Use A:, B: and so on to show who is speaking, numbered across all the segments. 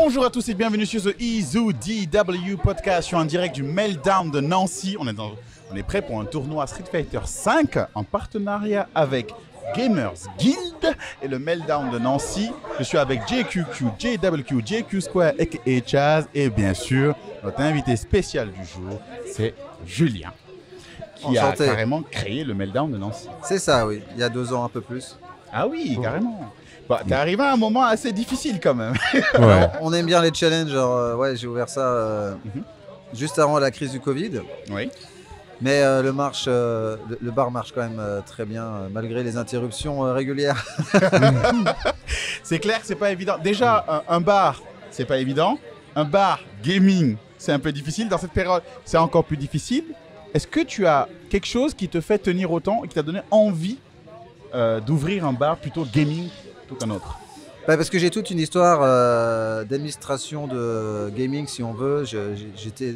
A: Bonjour à tous et bienvenue sur The Izu DW Podcast. Je suis en direct du Meltdown de Nancy. On est prêt pour un tournoi Street Fighter V en partenariat avec Gamers Guild et le Meltdown de Nancy. Je suis avec JQQ, JWQ, JQ Square et Chaz. Et bien sûr, notre invité spécial du jour, c'est Julien, qui a carrément créé le Meltdown de Nancy.
B: C'est ça, oui. Il y a 2 ans, un peu plus.
A: Ah oui, carrément. Bah, t'es arrivé à un moment assez difficile quand même.
B: Ouais. On aime bien les challenges. Ouais, j'ai ouvert ça juste avant la crise du Covid.
A: Oui.
B: Mais le bar marche quand même très bien, malgré les interruptions régulières.
A: C'est clair que c'est pas évident. Déjà, un bar, c'est pas évident. Un bar gaming, c'est un peu difficile. Dans cette période, c'est encore plus difficile. Est-ce que tu as quelque chose qui te fait tenir autant et qui t'a donné envie d'ouvrir un bar plutôt gaming plutôt qu'un autre?
B: Parce que j'ai toute une histoire d'administration de gaming, si on veut. Je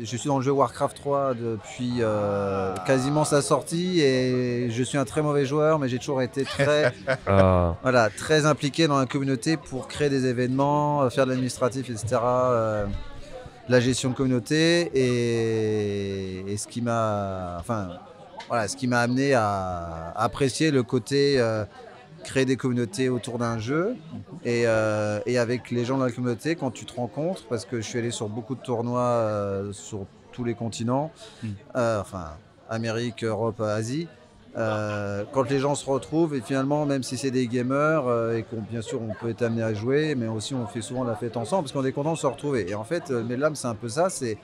B: suis dans le jeu Warcraft 3 depuis quasiment sa sortie et je suis un très mauvais joueur, mais j'ai toujours été très impliqué dans la communauté pour créer des événements, faire de l'administratif, etc. La gestion de communauté et ce qui m'a amené à apprécier le côté créer des communautés autour d'un jeu et avec les gens de la communauté, quand tu te rencontres, parce que je suis allé sur beaucoup de tournois sur tous les continents, Amérique, Europe, Asie, quand les gens se retrouvent et finalement, même si c'est des gamers et bien sûr on peut être amené à jouer, mais aussi on fait souvent la fête ensemble parce qu'on est content de se retrouver. Et en fait, Meltdown, c'est un peu ça, c'est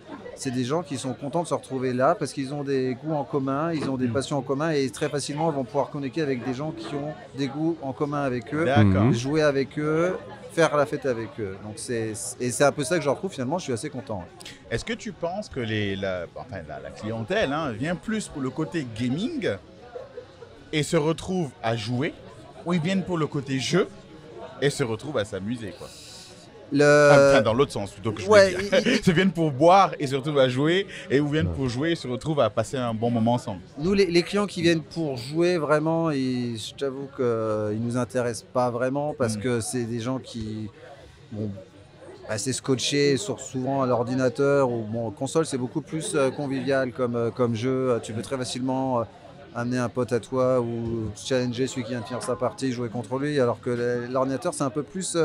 B: des gens qui sont contents de se retrouver là parce qu'ils ont des goûts en commun, ils ont des passions en commun et très facilement ils vont pouvoir communiquer avec des gens qui ont des goûts en commun avec eux, jouer avec eux, faire la fête avec eux. Donc c'est un peu ça que je retrouve finalement, je suis assez content.
A: Est-ce que tu penses que la clientèle vient plus pour le côté gaming et se retrouve à jouer, ou ils viennent pour le côté jeu et se retrouvent à s'amuser, quoi? Dans l'autre sens, plutôt que je veux dire. Ils viennent pour boire et se retrouvent à jouer, et ils viennent pour jouer et se retrouvent à passer un bon moment ensemble.
B: Nous, les clients qui viennent pour jouer, vraiment, je t'avoue qu'ils ne nous intéressent pas vraiment, parce que c'est des gens qui vont assez scotchés souvent à l'ordinateur, ou console, c'est beaucoup plus convivial comme jeu. Tu peux très facilement amener un pote à toi ou challenger celui qui vient de finir sa partie, jouer contre lui, alors que l'ordinateur c'est un peu plus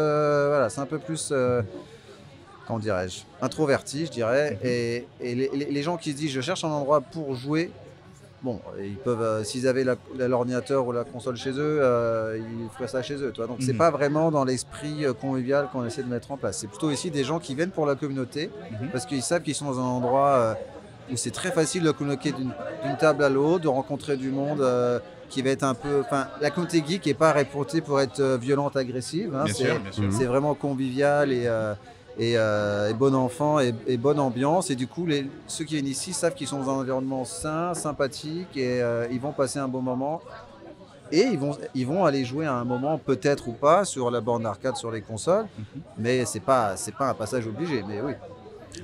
B: comment dirais-je, introverti, je dirais. Et les gens qui se disent je cherche un endroit pour jouer, bon, ils peuvent, s'ils avaient l'ordinateur ou la console chez eux, ils feraient ça chez eux, toi. Donc c'est pas vraiment dans l'esprit convivial qu'on essaie de mettre en place. C'est plutôt ici des gens qui viennent pour la communauté, parce qu'ils savent qu'ils sont dans un endroit où c'est très facile de communiquer d'une table à l'autre, de rencontrer du monde qui va être un peu... Enfin, la communauté geek n'est pas réputée pour être violente, agressive. Bien sûr. C'est vraiment convivial et bon enfant et bonne ambiance. Et du coup, ceux qui viennent ici savent qu'ils sont dans un environnement sain, sympathique et ils vont passer un bon moment. Et ils vont aller jouer à un moment, peut-être ou pas, sur la borne d'arcade, sur les consoles. Mais c'est pas un passage obligé, mais oui.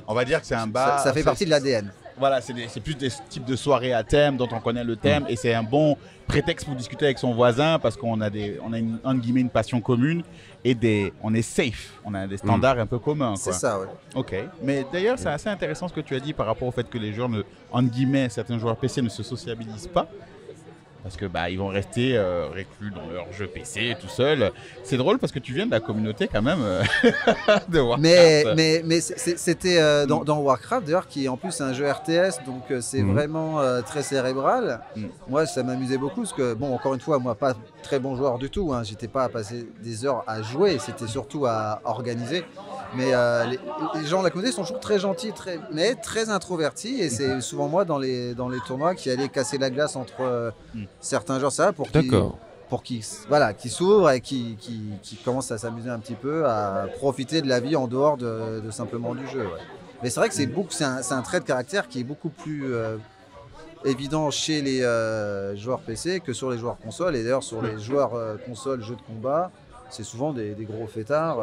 A: On va dire que c'est un bar...
B: Ça fait partie de l'ADN.
A: Voilà, c'est plus des types de soirées à thème dont on connaît le thème et c'est un bon prétexte pour discuter avec son voisin parce qu'on a une passion commune et on est safe, on a des standards un peu communs.
B: C'est ça, oui.
A: Ok, mais d'ailleurs c'est assez intéressant ce que tu as dit par rapport au fait que les joueurs, certains joueurs PC ne se sociabilisent pas. Parce que ils vont rester reclus dans leur jeu PC tout seul. C'est drôle parce que tu viens de la communauté quand même de Warcraft.
B: Mais c'était dans Warcraft d'ailleurs, qui en plus c'est un jeu RTS, donc c'est vraiment très cérébral. Moi ça m'amusait beaucoup parce que, bon, encore une fois, moi pas très bon joueur du tout, j'étais pas à passer des heures à jouer, c'était surtout à organiser. Mais les gens de la communauté sont toujours très gentils, mais très introvertis, et c'est souvent moi dans les tournois qui allais casser la glace entre certains joueurs, ça, qui s'ouvrent et qui commencent à s'amuser un petit peu, à profiter de la vie en dehors de simplement du jeu. Ouais. Mais c'est vrai que c'est un trait de caractère qui est beaucoup plus évident chez les joueurs PC que sur les joueurs console, et d'ailleurs sur les joueurs console jeux de combat. C'est souvent des gros fêtards.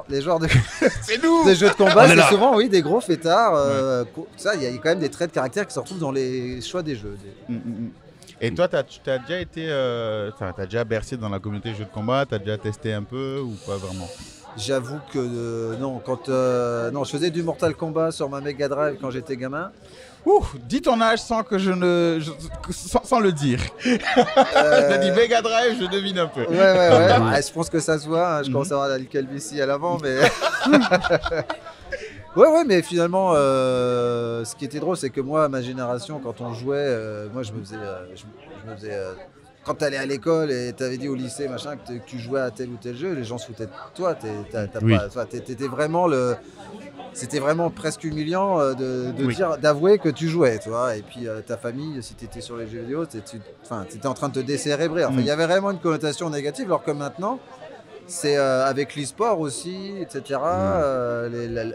B: Les joueurs de
A: c'est nous
B: des jeux de combat, c'est souvent des gros fêtards. Ça, il y a quand même des traits de caractère qui se retrouvent dans les choix des jeux.
A: Et toi, tu as déjà été, t'as déjà bercé dans la communauté jeux de combat, tu as déjà testé un peu ou pas vraiment?
B: J'avoue que non, non, je faisais du Mortal Kombat sur ma Mega Drive quand j'étais gamin.
A: Ouh, dis ton âge sans que sans le dire. T'as dit Mega Drive, je devine un peu.
B: Ouais. Je pense que ça se voit. Hein, je commence à avoir la calvitie à l'avant, mais. Ouais, mais finalement, ce qui était drôle, c'est que moi, ma génération, quand on jouait, moi, je me faisais quand tu allais à l'école et tu avais dit au lycée machin que tu jouais à tel ou tel jeu, les gens se foutaient de toi. T'étais vraiment c'était vraiment presque humiliant d'avouer que tu jouais, tu vois. Et puis ta famille, si tu étais sur les jeux vidéo, tu étais en train de te décérébrer. Enfin, il y avait vraiment une connotation négative, alors que maintenant, c'est avec l'e-sport aussi, etc.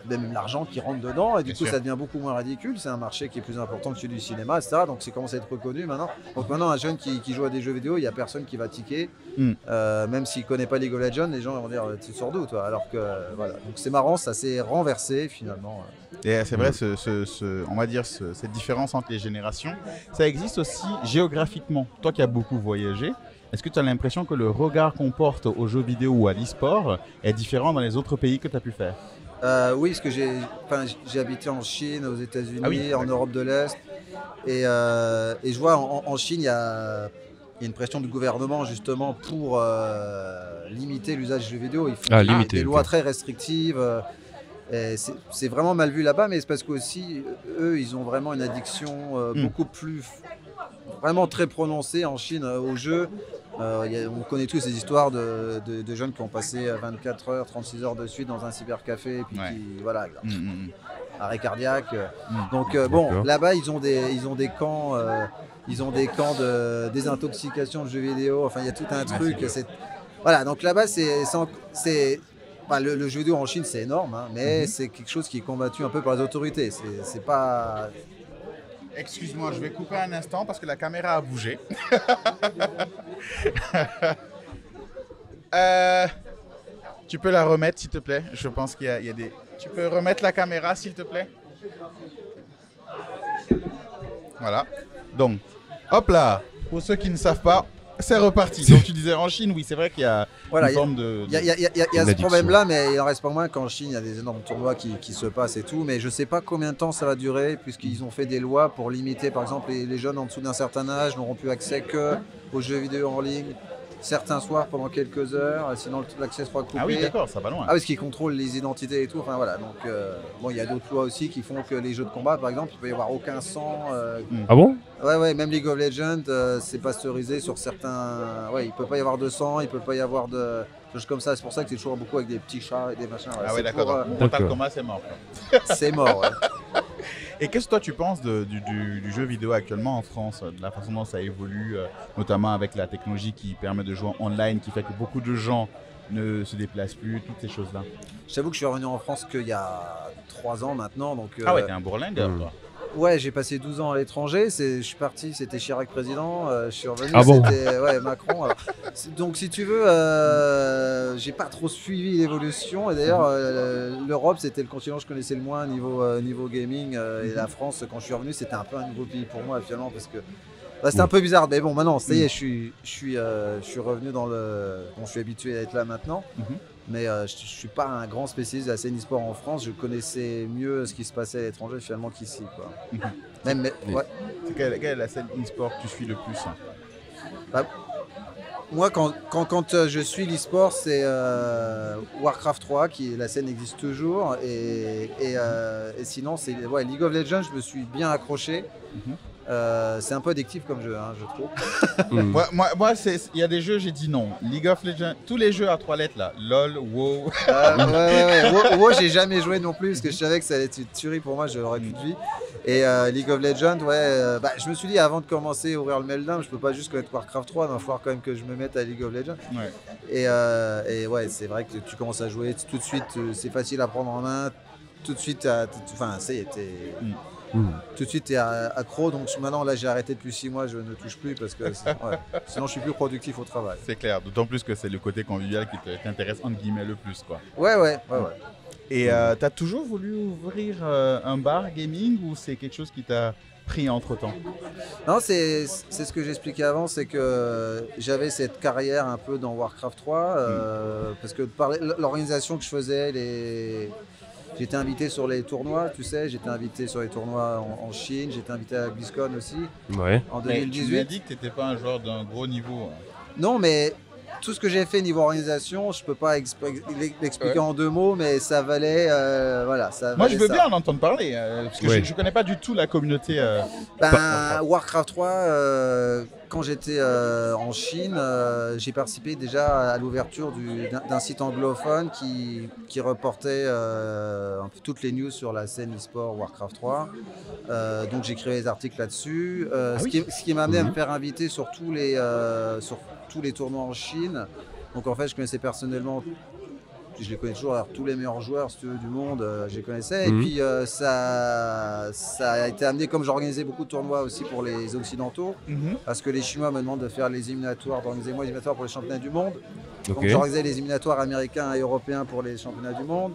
B: Même l'argent qui rentre dedans, et du coup, ça devient beaucoup moins ridicule. C'est un marché qui est plus important que celui du cinéma, etc. Donc, c'est commencé à être reconnu maintenant. Donc, maintenant, un jeune qui joue à des jeux vidéo, il n'y a personne qui va tiquer. Même s'il ne connaît pas League of Legends, les gens vont dire tu sors d'où, toi. Alors que, voilà. Donc, c'est marrant, ça s'est renversé finalement.
A: Et c'est vrai, on va dire cette différence entre les générations, ça existe aussi géographiquement. Toi qui as beaucoup voyagé, est-ce que tu as l'impression que le regard qu'on porte aux jeux vidéo ou à l'e-sport est différent dans les autres pays que tu as pu faire?
B: Oui, parce que j'ai habité en Chine, aux États-Unis, en Europe de l'Est. Et je vois en Chine, il y a une pression du gouvernement justement pour limiter l'usage des jeux vidéo. Ils font des lois très restrictives. C'est vraiment mal vu là-bas, mais c'est parce qu'aussi, eux, ils ont vraiment une addiction beaucoup plus, vraiment très prononcée en Chine aux jeux. On connaît tous ces histoires de jeunes qui ont passé 24 heures, 36 heures de suite dans un cybercafé, et puis arrêt cardiaque. Donc bon, là-bas, ils ont des camps, de désintoxication de jeux vidéo. Enfin, il y a tout un truc. Voilà, donc là-bas, le jeu vidéo en Chine, c'est énorme, hein, mais c'est quelque chose qui est combattu un peu par les autorités. C'est pas.
A: Excuse-moi, je vais couper un instant parce que la caméra a bougé. Tu peux la remettre, s'il te plaît. Je pense qu'il y a des... Tu peux remettre la caméra, s'il te plaît. Voilà. Donc, hop là. Pour ceux qui ne savent pas, c'est reparti. Donc tu disais en Chine, oui, c'est vrai qu'il y a une forme de...
B: Il y a ce problème-là, mais il n'en reste pas moins qu'en Chine, il y a des énormes tournois qui se passent et tout. Mais je ne sais pas combien de temps ça va durer, puisqu'ils ont fait des lois pour limiter, par exemple, les jeunes en dessous d'un certain âge n'auront plus accès qu'aux jeux vidéo en ligne. Certains soirs pendant quelques heures, sinon l'accès sera coupé.
A: Ah oui, d'accord, ça va loin.
B: Ah, parce qu'ils contrôlent les identités et tout. Enfin voilà. Donc bon, il y a d'autres lois aussi qui font que les jeux de combat, par exemple, il peut y avoir aucun sang.
C: Ah bon?
B: Ouais, même League of Legends, c'est pasteurisé sur certains. Ouais, il peut pas y avoir de sang, il peut pas y avoir de choses comme ça. C'est pour ça que c'est toujours beaucoup avec des petits chats et des machins.
A: Ah ouais, d'accord. Mortal Kombat, c'est mort.
B: C'est mort. Ouais.
A: Et qu'est-ce que toi tu penses du jeu vidéo actuellement en France, de la façon dont ça évolue, notamment avec la technologie qui permet de jouer en online, qui fait que beaucoup de gens ne se déplacent plus, toutes ces choses-là?
B: Je t'avoue que je suis revenu en France qu'il y a 3 ans maintenant. Donc,
A: ah ouais, t'es un bourlingueur, toi.
B: Ouais, j'ai passé 12 ans à l'étranger. Je suis parti, c'était Chirac président. Je suis revenu, c'était Macron. Alors, donc, si tu veux, j'ai pas trop suivi l'évolution. Et d'ailleurs, l'Europe, c'était le continent que je connaissais le moins niveau gaming. Et la France, quand je suis revenu, c'était un peu un nouveau pays pour moi, finalement, parce que c'était un peu bizarre. Mais bon, maintenant, ça y est, je suis revenu dans le. Bon, je suis habitué à être là maintenant. Mais je ne suis pas un grand spécialiste de la scène e-sport en France. Je connaissais mieux ce qui se passait à l'étranger finalement qu'ici. Ouais.
A: Quelle est la scène e-sport que tu suis le plus, hein?
B: Moi, quand je suis l'e-sport, c'est Warcraft 3, la scène existe toujours. Et sinon, c'est League of Legends, je me suis bien accroché. C'est un peu addictif comme jeu, hein, je trouve.
A: Moi il y a des jeux, j'ai dit non. League of Legends, tous les jeux à 3 lettres là, LOL, WoW.
B: WoW, j'ai jamais joué non plus parce que je savais que ça allait être une tuerie pour moi, je n'aurais plus de vie. Et League of Legends, je me suis dit avant de commencer à ouvrir le Meltdown, je peux pas juste connaître Warcraft 3, il va falloir quand même que je me mette à League of Legends. Et ouais, c'est vrai que tu commences à jouer tout de suite, c'est facile à prendre en main. Tout de suite, ça y est, tout de suite, tu es accro. Donc maintenant, là, j'ai arrêté depuis 6 mois, je ne touche plus parce que sinon, je suis plus productif au travail.
A: C'est clair, d'autant plus que c'est le côté convivial qui t'intéresse entre guillemets le plus, quoi.
B: Ouais. Et
A: t'as toujours voulu ouvrir un bar gaming ou c'est quelque chose qui t'a pris entre-temps?
B: Non, c'est ce que j'expliquais avant, c'est que j'avais cette carrière un peu dans Warcraft 3, parce que par l'organisation que je faisais, j'étais invité sur les tournois, tu sais, j'étais invité sur les tournois en Chine, j'étais invité à BlizzCon aussi, en
A: Mais tu
B: 2018.
A: m'as dit que tu n'étais pas un joueur d'un gros niveau.
B: Non, mais tout ce que j'ai fait niveau organisation, je peux pas l'expliquer en 2 mots, mais ça valait, voilà, ça
A: Moi,
B: valait
A: je veux
B: ça.
A: bien en entendre parler, parce que je connais pas du tout la communauté.
B: Warcraft 3, quand j'étais en Chine, j'ai participé déjà à l'ouverture d'un site anglophone qui reportait un peu toutes les news sur la scène e-sport Warcraft 3. Donc j'écrivais des articles là-dessus. Ce qui m'a amené à me faire inviter sur tous les tournois en Chine. Donc en fait, je connaissais personnellement, je les connais toujours, alors, tous les meilleurs joueurs du monde, je les connaissais. Et puis ça a été amené, comme j'organisais beaucoup de tournois aussi pour les Occidentaux, parce que les Chinois me demandent de faire les éliminatoires, d'organiser moi les éliminatoires pour les championnats du monde. Donc j'organisais les éliminatoires américains et européens pour les championnats du monde.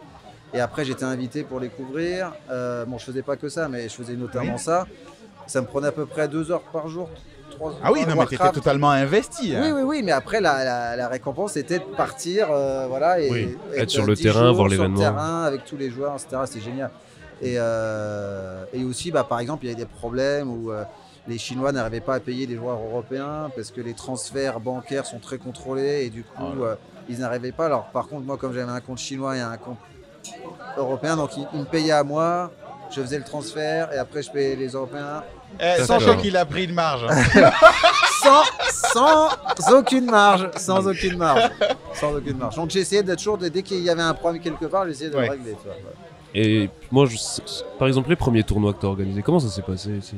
B: Et après, j'étais invité pour les couvrir. Bon, je faisais pas que ça, mais je faisais notamment ça. Ça me prenait à peu près 2 heures par jour. 3 heures.
A: Ah oui, non, mais tu étais totalement investi.
B: Oui, mais après, la récompense, c'était de partir voilà, et
C: être sur le terrain, voir l'événement.
B: Sur le terrain, avec tous les joueurs, etc. C'est génial. Et aussi, par exemple, il y avait des problèmes où les Chinois n'arrivaient pas à payer des joueurs européens parce que les transferts bancaires sont très contrôlés et du coup, ils n'arrivaient pas. Alors, par contre, moi, comme j'avais un compte chinois et un compte européen, donc ils me payaient à moi. Je faisais le transfert et après je payais les Européens.
A: Sachant qu'il a pris de marge.
B: sans aucune marge. Sans aucune marge. Donc j'essayais d'être toujours, dès qu'il y avait un problème quelque part, j'essayais de le régler. Tu vois,
C: Et moi, par exemple, les premiers tournois que tu as organisés, comment ça s'est passé ici?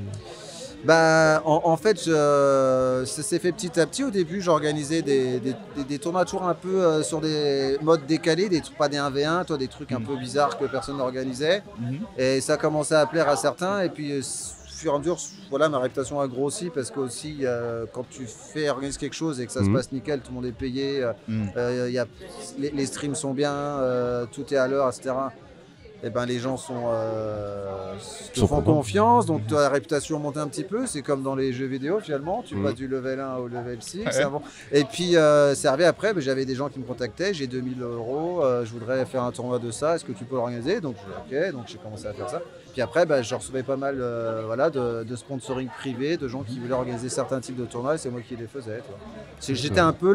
B: En fait, ça s'est fait petit à petit. Au début, j'organisais des tournois toujours un peu sur des modes décalés, pas des 1v1, des trucs un peu bizarres que personne n'organisait. Et ça commençait à plaire à certains. Et puis, au fur et à mesure, voilà, ma réputation a grossi parce qu'aussi, quand tu organises quelque chose et que ça se passe nickel, tout le monde est payé, les streams sont bien, tout est à l'heure, etc. Et les gens te font confiance, donc ta réputation monte un petit peu. C'est comme dans les jeux vidéo finalement, tu passes du level 1 au level 6. Et puis c'est arrivé après, j'avais des gens qui me contactaient, j'ai 2000 €, je voudrais faire un tournoi de ça, est-ce que tu peux l'organiser? Donc ok, donc j'ai commencé à faire ça. Puis après, je recevais pas mal de sponsoring privé, de gens qui voulaient organiser certains types de tournois, et c'est moi qui les faisais. J'étais un peu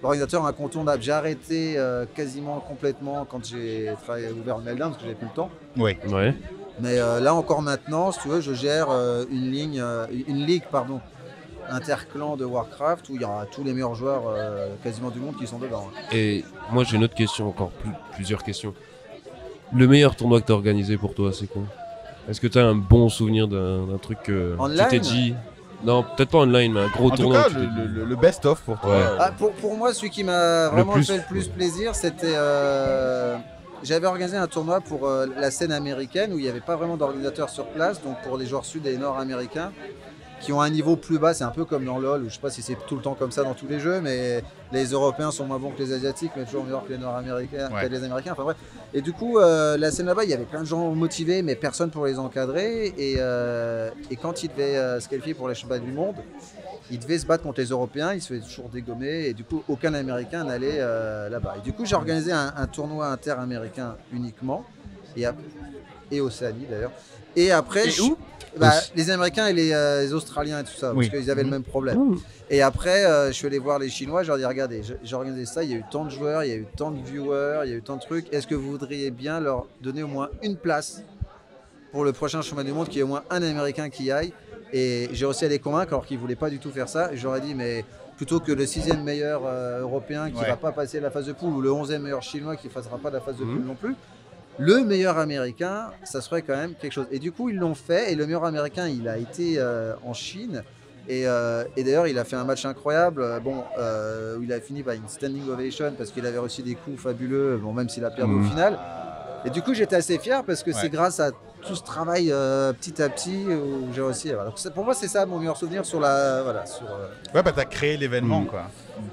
B: l'organisateur incontournable. J'ai arrêté quasiment complètement quand j'ai ouvert le Meltdown parce que j'avais plus le temps.
A: Oui.
C: Ouais.
B: Mais là encore maintenant, si tu veux, je gère une ligue interclan de Warcraft où il y aura tous les meilleurs joueurs quasiment du monde qui sont dedans.
C: Et moi j'ai une autre question, plusieurs questions. Le meilleur tournoi que tu as organisé pour toi, c'est quoi? Est-ce que tu as un bon souvenir d'un truc que tu t'es dit? Non, peut-être pas online, mais un gros tournoi.
A: En tout cas, le best-of pour toi.
C: Ouais.
B: Pour moi, celui qui m'a vraiment fait le plus plaisir, c'était... j'avais organisé un tournoi pour la scène américaine où il n'y avait pas vraiment d'organisateurs sur place, donc pour les joueurs sud et nord-américains qui ont un niveau plus bas. C'est un peu comme dans LoL, où je sais pas si c'est tout le temps comme ça dans tous les jeux, mais les Européens sont moins bons que les Asiatiques, mais toujours meilleurs que les Nord-Américains, que les Américains, enfin bref. Et du coup, la scène là-bas, il y avait plein de gens motivés, mais personne pour les encadrer. Et quand ils devaient se qualifier pour les championnats du monde, ils devaient se battre contre les Européens, ils se faisaient toujours dégommer, et du coup, aucun Américain n'allait là-bas. Et du coup, j'ai organisé un tournoi inter-américain uniquement, et Océanie d'ailleurs. Et après, les Américains et les Australiens et tout ça, parce qu'ils avaient le même problème. Et après, je suis allé voir les Chinois, je leur ai dit, regardez, j'ai organisé ça, il y a eu tant de joueurs, il y a eu tant de viewers, il y a eu tant de trucs. Est-ce que vous voudriez bien leur donner au moins une place pour le prochain championnat du monde, qu'il y ait au moins un Américain qui y aille? Et j'ai réussi à les convaincre alors qu'ils ne voulaient pas du tout faire ça. Et j'aurais dit, mais plutôt que le 6e meilleur européen qui ne va pas passer la phase de poule, ou le 11e meilleur chinois qui ne passera pas la phase de poule non plus, le meilleur américain, ça serait quand même quelque chose. Et du coup, ils l'ont fait. Et le meilleur américain, il a été en Chine. Et d'ailleurs, il a fait un match incroyable. Où il a fini par une standing ovation parce qu'il avait reçu des coups fabuleux, même s'il a perdu au final. Et du coup, j'étais assez fier parce que c'est grâce à tout ce travail petit à petit où j'ai réussi. Voilà. Pour moi, c'est ça mon meilleur souvenir sur la. Voilà,
A: Ouais, bah t'as créé l'événement, quoi.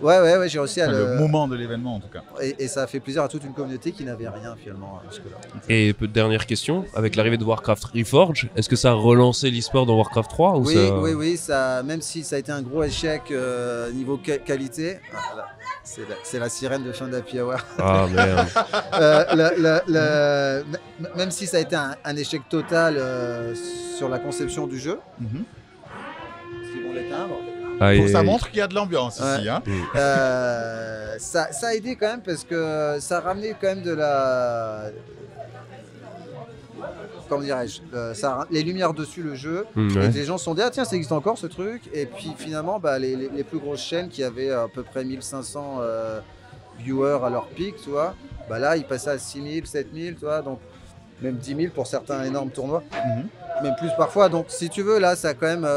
B: Ouais, j'ai réussi à
A: le moment de l'événement, en tout cas.
B: Et ça a fait plaisir à toute une communauté qui n'avait rien, finalement, jusque-là.
C: Et dernière question, avec l'arrivée de Warcraft Reforged, est-ce que ça a relancé l'e-sport dans Warcraft 3 ou
B: Oui, ça, même si ça a été un gros échec niveau qualité. Voilà. C'est la sirène de fin d'Happy Hour.
C: Ah merde.
B: Même si ça a été un échec total sur la conception du jeu, parce qu'ils vont l'éteindre.
A: Ça montre qu'il y a de l'ambiance ici. Hein.
B: Ça a aidé quand même parce que ça a ramené quand même de la... Comment dirais-je, les lumières dessus le jeu, et les gens se sont dit ah tiens ça existe encore ce truc, et puis finalement les plus grosses chaînes qui avaient à peu près 1500 viewers à leur pic, tu vois, là ils passaient à 6000, 7000, tu vois, donc même 10 000 pour certains énormes tournois, même plus parfois, donc si tu veux là ça a quand même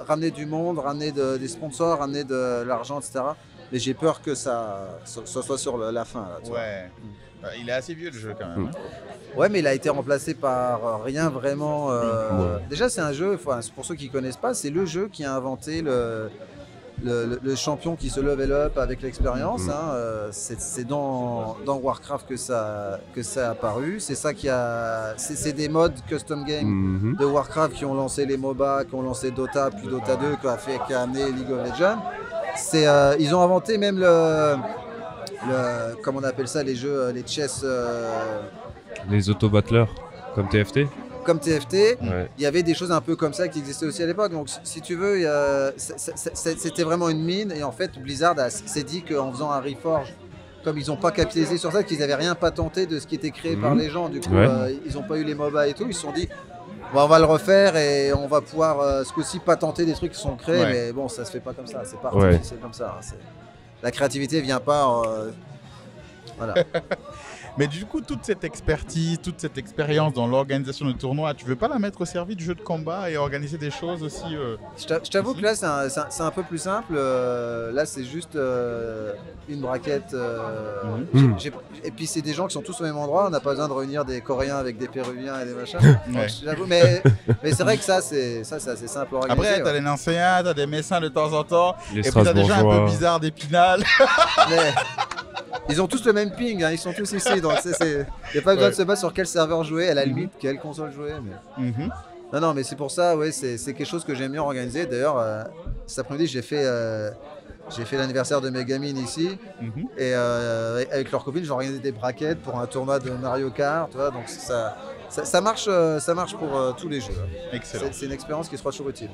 B: ramené du monde, ramené des sponsors, ramené de l'argent, etc. Mais j'ai peur que ça soit sur la fin là, tu vois.
A: Il est assez vieux le jeu quand même.
B: Ouais, mais il a été remplacé par rien vraiment. Déjà, c'est un jeu, pour ceux qui ne connaissent pas, c'est le jeu qui a inventé le champion qui se level up avec l'expérience. C'est dans Warcraft que ça a apparu. C'est ça c'est des modes custom game de Warcraft qui ont lancé les MOBA, qui ont lancé Dota, puis Dota 2, qui a amené League of Legends. Ils ont inventé même comment on appelle ça, les jeux, les chess.
C: Les auto-battlers, comme TFT.
B: Comme TFT, il y avait des choses un peu comme ça qui existaient aussi à l'époque. Donc, si tu veux, c'était vraiment une mine. Et en fait, Blizzard s'est dit qu'en faisant un Reforge, comme ils n'ont pas capitalisé sur ça, qu'ils n'avaient rien patenté de ce qui était créé par les gens, du coup, ils n'ont pas eu les MOBA et tout. Ils se sont dit, on va le refaire et on va pouvoir ce coup-ci patenter des trucs qui sont créés. Mais bon, ça se fait pas comme ça. C'est pas artificiel comme ça. La créativité vient pas. Voilà.
A: Mais du coup, toute cette expertise, toute cette expérience dans l'organisation de tournois, tu veux pas la mettre au service du jeu de combat et organiser des choses aussi
B: Je t'avoue que là, c'est un peu plus simple. Là, c'est juste une braquette. Et puis, c'est des gens qui sont tous au même endroit. On n'a pas besoin de réunir des Coréens avec des Péruviens et des machins. J'avoue, mais c'est vrai que ça, c'est assez simple à organiser.
A: Après, t'as les Nancéens, t'as des Messins de temps en temps. Et puis, t'as des gens un peu bizarres d'Épinal.
B: Ils ont tous le même ping, ils sont tous ici, donc il n'y a pas besoin de se battre sur quel serveur jouer, à la limite, quelle console jouer. Mais... Non, mais c'est pour ça, c'est quelque chose que j'aime bien organiser. D'ailleurs, cet après-midi, j'ai fait l'anniversaire de mes gamines ici, et avec leurs copines, j'ai organisé des braquettes pour un tournoi de Mario Kart, tu vois, donc ça marche pour tous les jeux.
A: Excellent.
B: C'est une expérience qui sera toujours utile.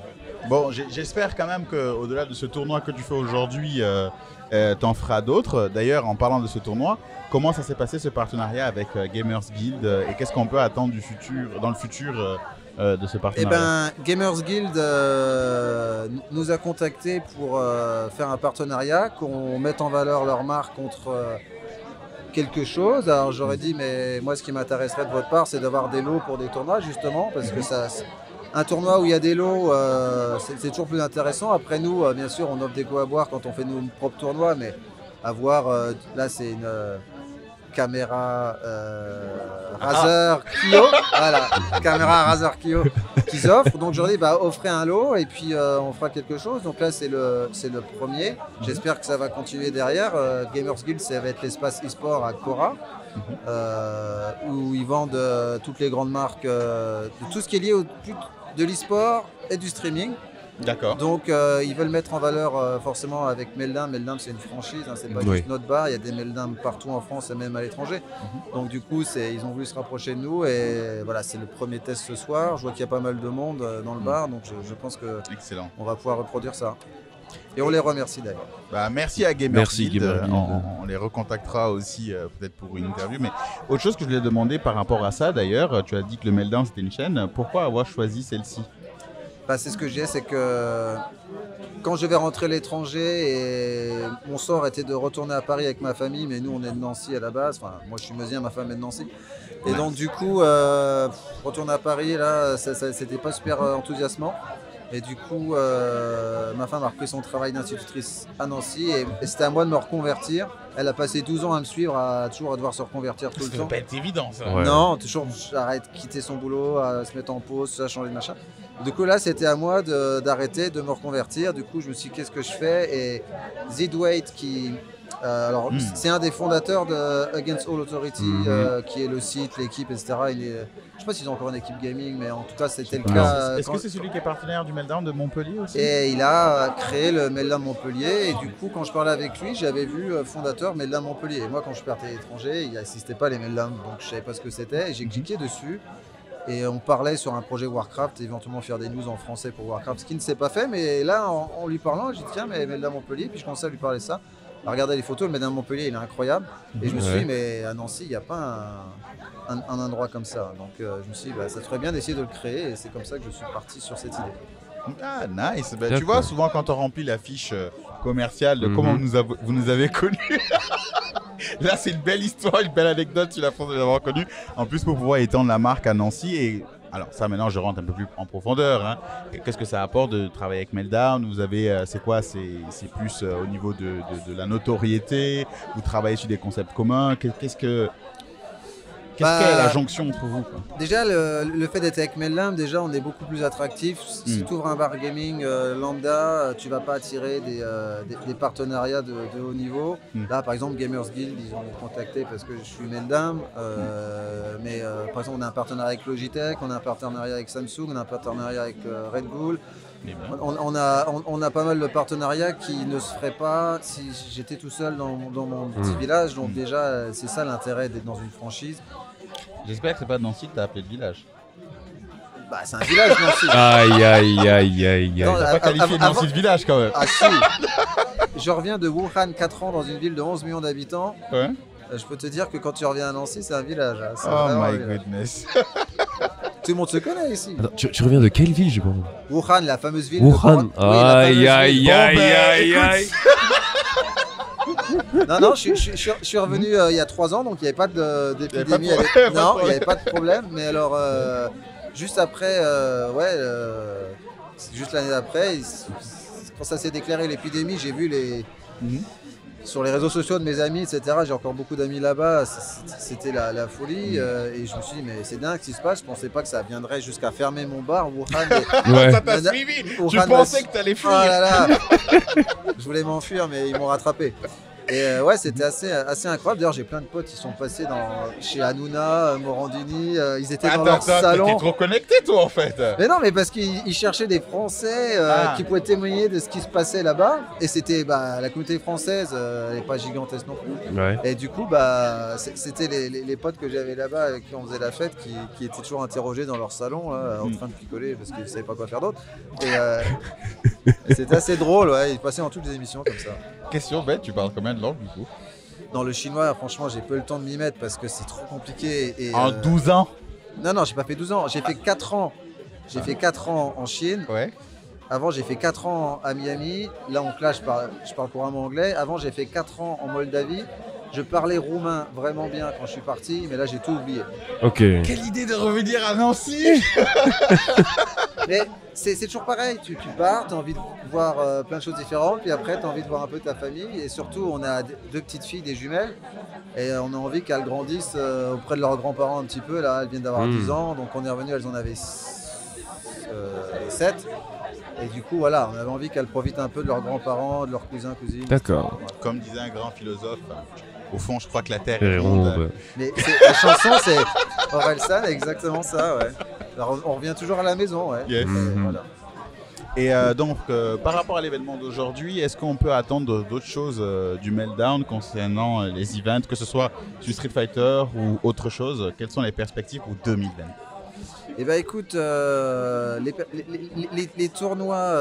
A: Bon, j'espère quand même qu'au-delà de ce tournoi que tu fais aujourd'hui, t'en feras d'autres. D'ailleurs, en parlant de ce tournoi, comment ça s'est passé ce partenariat avec Gamers Guild et qu'est-ce qu'on peut attendre dans le futur de ce partenariat?
B: Gamers Guild nous a contactés pour faire un partenariat, qu'on mette en valeur leur marque contre quelque chose. Alors j'aurais dit, mais moi ce qui m'intéresserait de votre part, c'est d'avoir des lots pour des tournois, justement, parce que un tournoi où il y a des lots, c'est toujours plus intéressant. Après nous, bien sûr, on offre des coups à boire quand on fait nos propres tournois, mais avoir, là c'est une caméra Razer Kyo, voilà, caméra Razer Kyo qu'ils offrent. Donc je leur dis, offrez un lot et puis on fera quelque chose. Donc là c'est le premier. J'espère que ça va continuer derrière. Gamers Guild, ça va être l'espace e-sport à Cora. Où ils vendent toutes les grandes marques, de tout ce qui est lié de l'e-sport et du streaming.
A: D'accord.
B: Donc ils veulent mettre en valeur forcément avec Meldum. Meldum c'est une franchise, c'est pas juste notre bar, il y a des Meldum partout en France et même à l'étranger. Donc du coup ils ont voulu se rapprocher de nous et voilà, c'est le premier test ce soir. Je vois qu'il y a pas mal de monde dans le bar, donc je pense que on va pouvoir reproduire ça. Et on les remercie d'ailleurs.
A: Merci à Gamers Guild. On les recontactera aussi peut-être pour une interview. Mais autre chose que je voulais demander par rapport à ça d'ailleurs, tu as dit que le Meltdown c'était une chaîne. Pourquoi avoir choisi celle-ci?
B: C'est ce que je disais, c'est que quand je vais rentrer à l'étranger et mon sort était de retourner à Paris avec ma famille, mais nous on est de Nancy à la base, enfin moi je suis meusien, ma femme est de Nancy. Et donc du coup, retourner à Paris là, c'était pas super enthousiasmant. Et du coup, ma femme a repris son travail d'institutrice à Nancy et c'était à moi de me reconvertir Elle a passé 12 ans à me suivre, toujours à devoir se reconvertir tout le temps.
A: Ça va pas être évident, ça.
C: Ouais.
B: Non, toujours quitter son boulot, à se mettre en pause, ça, changer de machin. Du coup, là, c'était à moi d'arrêter, de me reconvertir. Du coup, je me suis dit, qu'est-ce que je fais? Et Zidweight, c'est un des fondateurs de Against All Authority, qui est le site, l'équipe, etc. Je ne sais pas s'ils ont encore une équipe gaming, mais en tout cas, c'était le cas.
A: Est-ce que c'est celui qui est partenaire du Meltdown de Montpellier aussi?
B: Et il a créé le Meltdown Montpellier. Et du coup, quand je parlais avec lui, j'avais vu fondateur Meltdown Montpellier. Et moi, quand je partais à l'étranger, il n'assistait pas les Meltdown, donc je ne savais pas ce que c'était. Et j'ai cliqué dessus. Et on parlait sur un projet Warcraft, éventuellement faire des news en français pour Warcraft, ce qui ne s'est pas fait. Mais là, en lui parlant, j'ai dit tiens, mais Meltdown Montpellier. Puis je commençais à lui parler de ça. À regarder les photos, le Meltdown Montpellier, il est incroyable. Et je me suis dit, mais à Nancy, il n'y a pas un endroit comme ça. Donc je me suis dit, ça serait bien d'essayer de le créer. Et c'est comme ça que je suis parti sur cette idée.
A: Ah, nice. Ben, tu vois, souvent quand on remplit la fiche commerciale de comment vous nous avez connus, là c'est une belle histoire, une belle anecdote sur la France de nous avoir connus. En plus, pour pouvoir étendre la marque à Nancy. Et alors ça, maintenant, je rentre un peu plus en profondeur. Hein. Qu'est-ce que ça apporte de travailler avec Meltdown? Vous avez, c'est quoi? C'est plus au niveau de la notoriété. Vous travaillez sur des concepts communs. Qu'est-ce qu'est la jonction entre vous, quoi?
B: Déjà, le fait d'être avec Meltdown, déjà, on est beaucoup plus attractif. Si tu ouvres un bar gaming lambda, tu vas pas attirer des partenariats de haut niveau. Là, par exemple, Gamers Guild, ils ont contacté parce que je suis Meltdown. Mais par exemple, on a un partenariat avec Logitech, on a un partenariat avec Samsung, on a un partenariat avec Red Bull. On a pas mal de partenariats qui ne se feraient pas si j'étais tout seul dans mon petit village. Donc déjà, c'est ça l'intérêt d'être dans une franchise.
A: J'espère que c'est pas Nancy que t'as appelé le village.
B: Bah, c'est un village, Nancy.
C: Aïe.
A: Non, t'as pas qualifié Nancy de village quand même.
B: Ah si. Je reviens de Wuhan, 4 ans dans une ville de 11 millions d'habitants.
A: Ouais.
B: Je peux te dire que quand tu reviens à Nancy, c'est un village. Hein.
A: Oh my goodness.
B: Tout le monde se connaît ici.
C: Attends, tu reviens de quelle ville, je crois?
B: Wuhan, la fameuse ville.
C: Wuhan. Aïe.
B: Non, je suis revenu il y a 3 ans, donc il n'y avait pas d'épidémie. Non, il n'y avait pas de problème. Mais alors, juste après, juste l'année d'après, quand ça s'est déclaré l'épidémie, j'ai vu sur les réseaux sociaux de mes amis, etc. J'ai encore beaucoup d'amis là-bas. C'était la folie. Et je me suis dit, mais c'est dingue ce qui se passe. Je ne pensais pas que ça viendrait jusqu'à fermer mon bar. Wuhan.
A: Ça t'a suivi. Tu pensais que t'allais fuir.
B: Oh là là. Je voulais m'enfuir, mais ils m'ont rattrapé. Et c'était assez incroyable. D'ailleurs, j'ai plein de potes qui sont passés chez Hanouna, Morandini. Ils étaient dans leur salon.
A: T'es trop connecté, toi, en fait.
B: Mais non, mais parce qu'ils cherchaient des Français qui pouvaient témoigner de ce qui se passait là-bas. Et c'était la communauté française, elle n'est pas gigantesque non plus. Ouais. Et du coup, c'était les potes que j'avais là-bas avec qui on faisait la fête qui étaient toujours interrogés dans leur salon, là, en train de picoler parce qu'ils ne savaient pas quoi faire d'autre. Et c'était assez drôle, ouais. Ils passaient dans toutes les émissions comme ça.
A: Question bête, tu parles combien de langues du coup?
B: Dans le chinois, franchement, j'ai peu le temps de m'y mettre parce que c'est trop compliqué.
A: En 12 ans?
B: Non, j'ai pas fait 12 ans. J'ai fait 4 ans. J'ai fait 4 ans en Chine.
A: Ouais.
B: Avant, j'ai fait 4 ans à Miami. Là, je parle couramment anglais. Avant, j'ai fait 4 ans en Moldavie. Je parlais roumain vraiment bien quand je suis parti, mais là, j'ai tout oublié.
C: Ok.
A: Quelle idée de revenir à Nancy.
B: Mais c'est toujours pareil. Tu pars, tu as envie de voir plein de choses différentes, puis après, tu as envie de voir un peu ta famille. Et surtout, on a 2 petites filles, des jumelles, et on a envie qu'elles grandissent auprès de leurs grands-parents un petit peu. Là, elles viennent d'avoir 10 ans, donc on est revenu, elles en avaient 7. Et du coup, voilà, on avait envie qu'elles profitent un peu de leurs grands-parents, de leurs cousins, cousines.
C: D'accord.
A: Voilà. Comme disait un grand philosophe, au fond, je crois que la Terre est ronde.
B: Mais la chanson, c'est Orelsan, exactement ça, ouais. Alors, on revient toujours à la maison, ouais.
A: Yes.
B: Voilà.
A: Et donc, par rapport à l'événement d'aujourd'hui, est-ce qu'on peut attendre d'autres choses du Meltdown concernant les events, que ce soit sur Street Fighter ou autre chose? Quelles sont les perspectives pour 2020?
B: Eh bien écoute, les tournois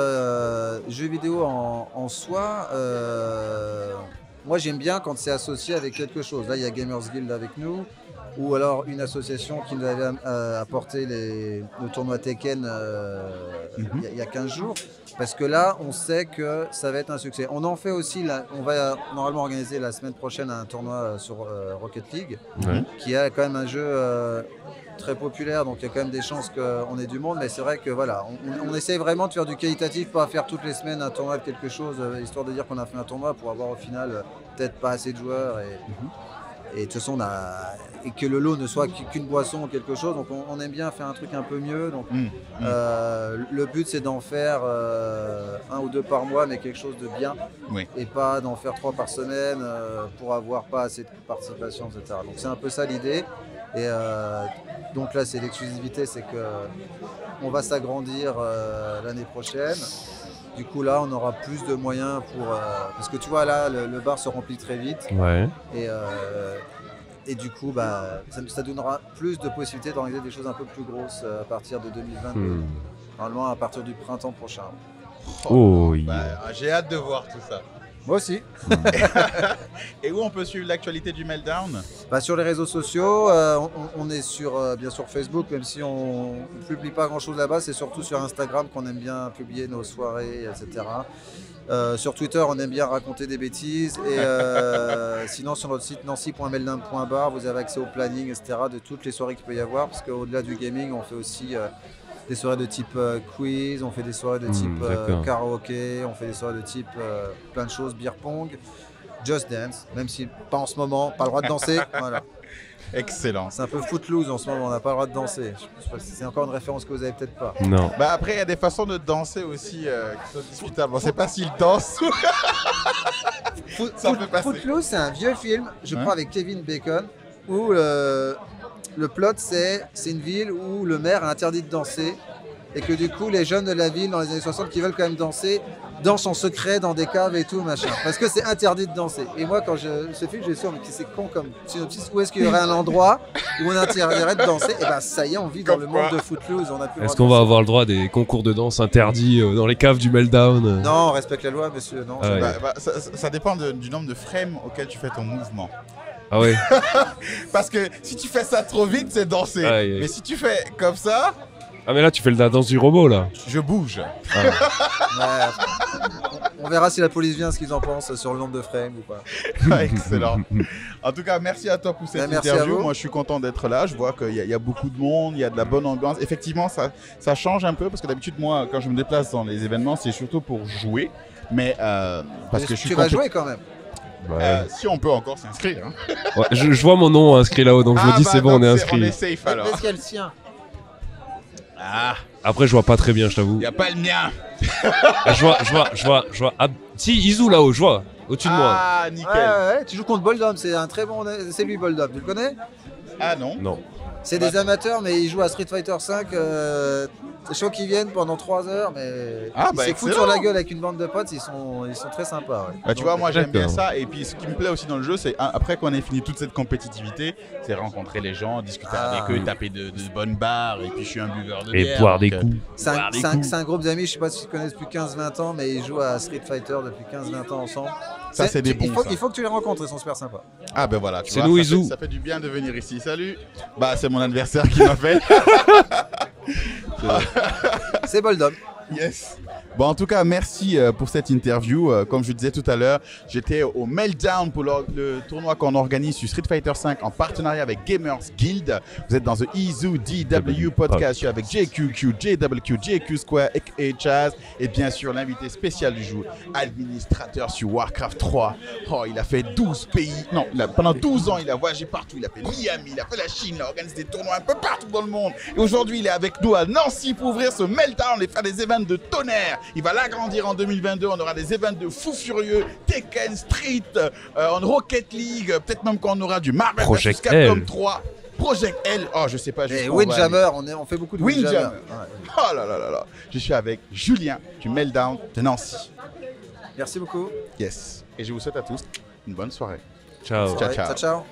B: jeux vidéo en soi, moi j'aime bien quand c'est associé avec quelque chose. Là il y a Gamers Guild avec nous, ou alors une association qui nous avait apporté le tournoi Tekken il y a 15 jours. Parce que là, on sait que ça va être un succès. On en fait aussi, on va normalement organiser la semaine prochaine un tournoi sur Rocket League, qui est quand même un jeu très populaire, donc il y a quand même des chances qu'on ait du monde, mais c'est vrai que voilà, on essaye vraiment de faire du qualitatif, pas faire toutes les semaines un tournoi de quelque chose, histoire de dire qu'on a fait un tournoi pour avoir au final peut-être pas assez de joueurs. Et de toute façon, et que le lot ne soit qu'une boisson ou quelque chose, donc on aime bien faire un truc un peu mieux. Donc, le but, c'est d'en faire 1 ou 2 par mois, mais quelque chose de bien, et pas d'en faire 3 par semaine pour avoir pas assez de participation, etc. Donc c'est un peu ça l'idée. Et donc là, c'est l'exclusivité, c'est qu'on va s'agrandir l'année prochaine. Du coup, là, on aura plus de moyens pour... parce que tu vois, là, le bar se remplit très vite.
C: Ouais.
B: Et du coup, bah, ça donnera plus de possibilités d'organiser des choses un peu plus grosses à partir de 2022. Normalement, à partir du printemps prochain.
A: J'ai hâte de voir tout ça.
B: Moi aussi.
A: Et où on peut suivre l'actualité du Meltdown?
B: Sur les réseaux sociaux, on est bien sûr Facebook, même si on ne publie pas grand chose là-bas, c'est surtout sur Instagram qu'on aime bien publier nos soirées, etc. Sur Twitter, on aime bien raconter des bêtises. Et sinon, sur notre site nancy.meltdown.bar, vous avez accès au planning, etc. de toutes les soirées qu'il peut y avoir, parce qu'au-delà du gaming, on fait aussi des soirées de type quiz, on fait des soirées de type karaoké, on fait des soirées de type plein de choses, beer pong, Just Dance, même si pas en ce moment, pas le droit de danser. Voilà.
A: Excellent.
B: C'est un peu footloose en ce moment, on n'a pas le droit de danser. Je sais pas si c'est encore une référence que vous avez peut-être pas.
C: Non.
A: Après, il y a des façons de danser aussi qui sont discutables. On ne sait pas s'ils dansent.
B: Footloose, c'est un vieux film, je crois, avec Kevin Bacon, où le plot, c'est une ville où le maire a interdit de danser et que du coup, les jeunes de la ville, dans les années 60, qui veulent quand même danser, dansent en secret dans des caves et tout, machin. Parce que c'est interdit de danser. Et moi, quand ce film, j'ai sûr, mais c'est con comme synopsis, où est-ce qu'il y aurait un endroit où on interdirait de danser? Et ben ça y est, on vit dans le monde de Footloose.
C: Est-ce qu'on va avoir le droit à des concours de danse interdits dans les caves du Meltdown?
B: Non, on respecte la loi, monsieur. Non,
A: ça dépend du nombre de frames auquel tu fais ton mouvement.
C: Ah ouais.
A: Parce que si tu fais ça trop vite, c'est danser. Mais si tu fais comme ça...
C: Ah mais là tu fais la danse du robot là.
A: Je bouge.
B: On verra si la police vient, ce qu'ils en pensent sur le nombre de frames ou pas.
A: Excellent. En tout cas, merci à toi pour cette interview. Moi je suis content d'être là. Je vois qu'il y a beaucoup de monde, il y a de la bonne ambiance. Effectivement, ça change un peu parce que d'habitude, moi, quand je me déplace dans les événements, c'est surtout pour jouer. Mais parce que
B: tu vas jouer quand même.
A: Si on peut encore s'inscrire. Hein.
C: Ouais, je vois mon nom inscrit là-haut, donc je me dis c'est bon, on est inscrit.
A: On est safe alors.
B: Est-ce qu'il y a le sien?
C: Après, je vois pas très bien, je t'avoue.
A: Y a pas le mien.
C: Je vois. Ah, si, Izu là-haut, je vois. Au-dessus de moi.
A: Ah, nickel.
B: Ouais, tu joues contre Boldom, c'est un très bon. C'est lui, Boldom, tu le connais?
A: Ah non.
C: Non.
B: C'est des amateurs, mais ils jouent à Street Fighter 5. C'est chaud qu'ils viennent pendant 3 heures, mais ils se foutent sur la gueule avec une bande de potes, ils sont très sympas. Ouais.
A: Tu vois, moi j'aime bien ça. Et puis ce qui me plaît aussi dans le jeu, c'est après qu'on ait fini toute cette compétitivité, c'est rencontrer les gens, discuter avec eux, taper de bonnes barres. Et puis je suis un buveur de bière.
C: Et boire des coups.
B: C'est un groupe d'amis, je sais pas si tu connais depuis 15-20 ans, mais ils jouent à Street Fighter depuis 15-20 ans ensemble.
A: Ça, c'est des bons.
B: Il faut que tu les rencontres, ils sont super sympas.
A: Ah ben voilà,
C: c'est nous, Izu.
A: Ça fait du bien de venir ici. Salut. C'est mon adversaire qui m'a fait.
B: C'est Boldom.
A: Yes. Bon, en tout cas, merci pour cette interview. Comme je disais tout à l'heure, j'étais au Meltdown pour le tournoi qu'on organise sur Street Fighter 5 en partenariat avec Gamers Guild. Vous êtes dans The Izu DW Podcast. Je suis avec JQQ, JWQ, JQ Square et Chaz. Et bien sûr, l'invité spécial du jour, administrateur sur Warcraft 3. Oh, il a fait 12 pays. Non, pendant 12 ans, il a voyagé partout. Il a fait Miami, il a fait la Chine, il a organisé des tournois un peu partout dans le monde. Et aujourd'hui, il est avec nous à Nancy pour ouvrir ce Meltdown et faire des événements de tonnerre. Il va l'agrandir en 2022. On aura des événements de fous furieux, Tekken, Street, en Rocket League, peut-être même qu'on aura du Marvel vs Capcom 3. Project L. Oh, je sais pas.
B: Windjammer, on fait beaucoup de Windjammer.
A: Ouais. Oh là là là là. Je suis avec Julien du Meltdown de Nancy.
B: Merci beaucoup.
A: Yes. Et je vous souhaite à tous une bonne soirée.
C: Ciao.
A: Ciao.
B: Ciao.